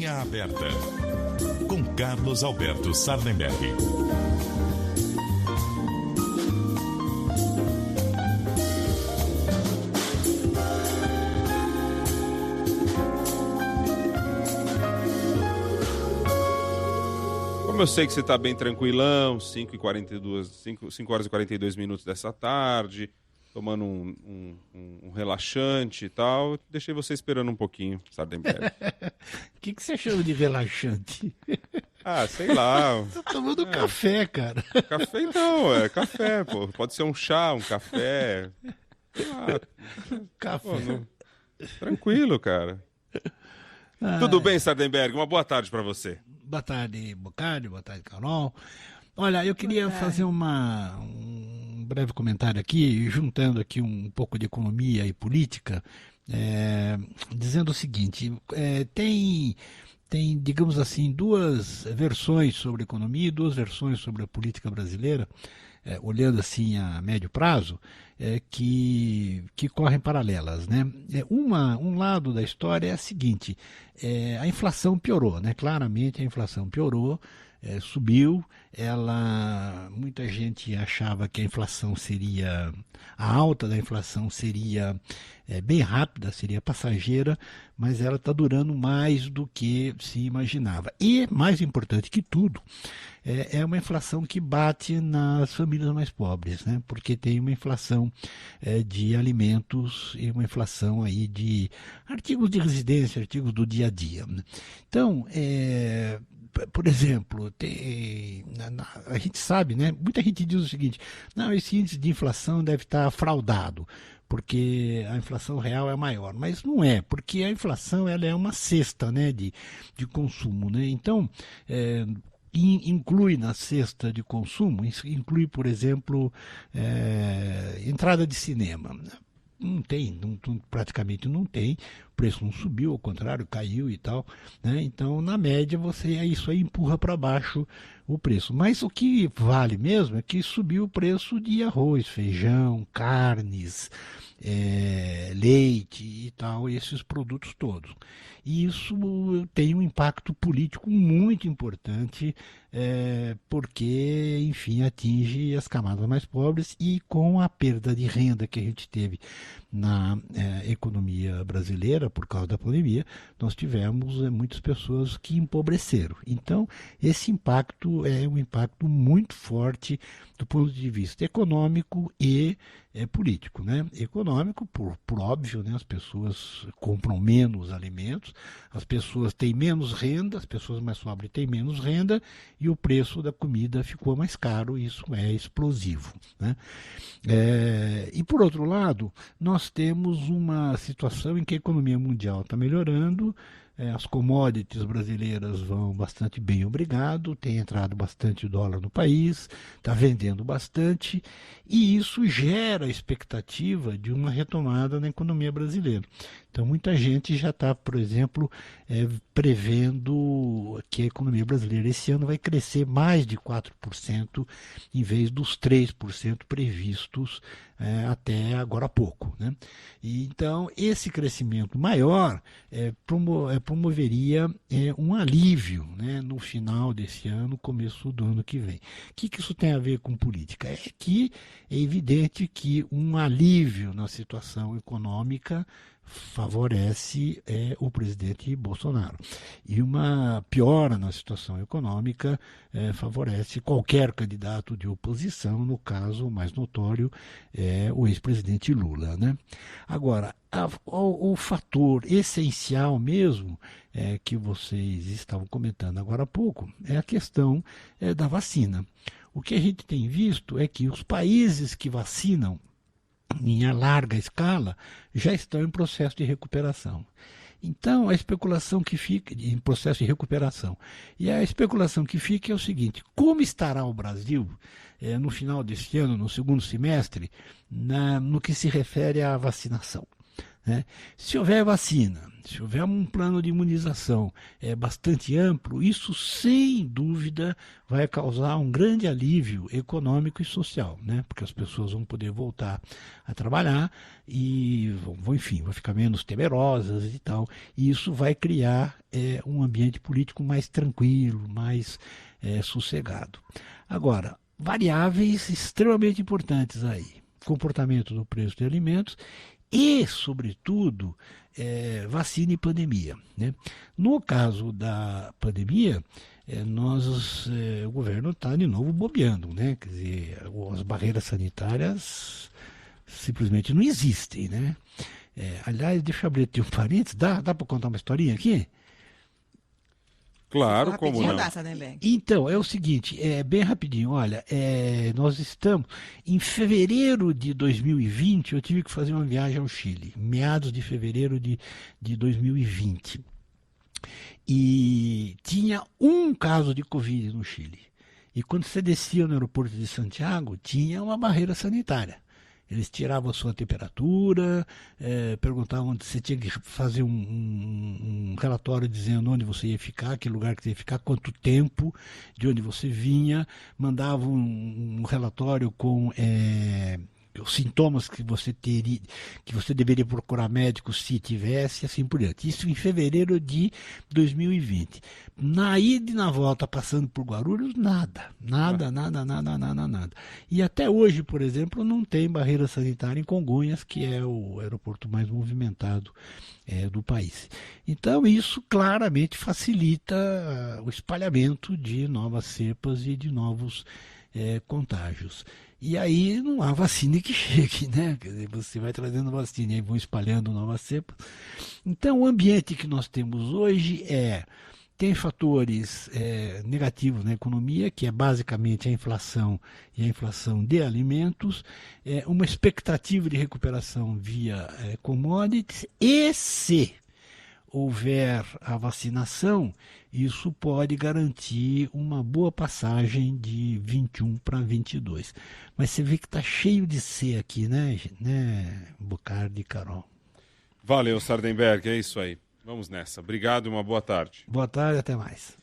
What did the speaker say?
Linha Aberta, com Carlos Alberto Sardenberg. Como eu sei que você está bem tranquilão, 5 horas e 42 minutos dessa tarde, tomando um relaxante e tal, deixei você esperando um pouquinho, Sardenberg. O que você chama de relaxante? Ah, sei lá. Tô tomando café, cara. Café então, é café, pô. Pode ser um chá, um café. Sei lá. Café. Pô, tranquilo, cara. Tudo bem, Sardenberg? Uma boa tarde para você. Boa tarde, Bocardi. Boa tarde, Carol. Olha, eu queria fazer um breve comentário aqui, juntando aqui um pouco de economia e política, dizendo o seguinte, tem, digamos assim, duas versões sobre economia e duas versões sobre a política brasileira, olhando assim a médio prazo, que correm paralelas, né? Um lado da história é a seguinte, a inflação piorou, né? Claramente a inflação piorou, subiu, muita gente achava que a alta da inflação seria bem rápida, seria passageira, mas ela está durando mais do que se imaginava. E, mais importante que tudo, é uma inflação que bate nas famílias mais pobres, né? Porque tem uma inflação de alimentos e uma inflação aí de artigos de residência, artigos do dia a dia, né? Então, por exemplo, a gente sabe, né? Muita gente diz o seguinte, não, esse índice de inflação deve estar fraudado, porque a inflação real é maior. Mas não é, porque a inflação ela é uma cesta, né, de consumo, né? Então, inclui na cesta de consumo, inclui, por exemplo, entrada de cinema. Não tem, praticamente não tem, o preço não subiu, ao contrário, caiu e tal, né? Então, na média, isso aí empurra para baixo o preço. Mas o que vale mesmo é que subiu o preço de arroz, feijão, carnes, leite e tal, esses produtos todos. E isso tem um impacto político muito importante, porque, enfim, atinge as camadas mais pobres e com a perda de renda que a gente teve na economia brasileira por causa da pandemia, nós tivemos muitas pessoas que empobreceram. Então, esse impacto é um impacto muito forte do ponto de vista econômico e político, né? Econômico, por óbvio, né? As pessoas compram menos alimentos, as pessoas têm menos renda, as pessoas mais pobres têm menos renda e o preço da comida ficou mais caro, isso é explosivo, né? E por outro lado, nós temos uma situação em que a economia mundial está melhorando, as commodities brasileiras vão bastante bem, obrigado, tem entrado bastante dólar no país, está vendendo bastante, e isso gera a expectativa de uma retomada na economia brasileira. Então, muita gente já está, por exemplo, prevendo que a economia brasileira esse ano vai crescer mais de 4%, em vez dos 3% previstos até agora há pouco, né? E, então, esse crescimento maior promoveria um alívio, né, no final desse ano, começo do ano que vem. O que isso tem a ver com política? É que é evidente que um alívio na situação econômica favorece o presidente Bolsonaro. E uma piora na situação econômica favorece qualquer candidato de oposição, no caso mais notório é o ex-presidente Lula, né? Agora, o fator essencial mesmo que vocês estavam comentando agora há pouco é a questão da vacina. O que a gente tem visto é que os países que vacinam em larga escala, já estão em processo de recuperação. Então, a especulação que fica, em processo de recuperação, e a especulação que fica é o seguinte, como estará o Brasil no final deste ano, no segundo semestre, no que se refere à vacinação? né? Se houver vacina, se houver um plano de imunização bastante amplo, isso sem dúvida vai causar um grande alívio econômico e social, né? Porque as pessoas vão poder voltar a trabalhar e enfim, vão ficar menos temerosas e tal. E isso vai criar um ambiente político mais tranquilo, mais sossegado. Agora, variáveis extremamente importantes aí: comportamento do preço de alimentos e, sobretudo, vacina e pandemia, né? No caso da pandemia, o governo está de novo bobeando, né? Quer dizer, as barreiras sanitárias simplesmente não existem, né? Aliás, deixa eu abrir aqui um parênteses, dá para contar uma historinha aqui? Claro, como não? Então, é o seguinte, bem rapidinho, olha, nós estamos, em fevereiro de 2020, eu tive que fazer uma viagem ao Chile, meados de fevereiro de 2020, e tinha um caso de Covid no Chile, e quando você descia no aeroporto de Santiago, tinha uma barreira sanitária. Eles tiravam a sua temperatura, perguntavam se você tinha que fazer um relatório dizendo onde você ia ficar, que lugar que você ia ficar, quanto tempo, de onde você vinha, mandavam um relatório com os sintomas que você teria, que você deveria procurar médico se tivesse, assim por diante. Isso em fevereiro de 2020. Na ida e na volta, passando por Guarulhos, nada. E até hoje, por exemplo, não tem barreira sanitária em Congonhas, que é o aeroporto mais movimentado do país. Então, isso claramente facilita o espalhamento de novas cepas e de novos contágios. E aí não há vacina que chegue, né? Quer dizer, você vai trazendo vacina e aí vão espalhando novas cepas. Então, o ambiente que nós temos hoje tem fatores negativos na economia, que é basicamente a inflação e a inflação de alimentos, uma expectativa de recuperação via commodities, e se houver a vacinação, isso pode garantir uma boa passagem de 21 para 22. Mas você vê que está cheio de C aqui, né, Bocardi e Carol? Valeu, Sardenberg, é isso aí. Vamos nessa. Obrigado e uma boa tarde. Boa tarde, até mais.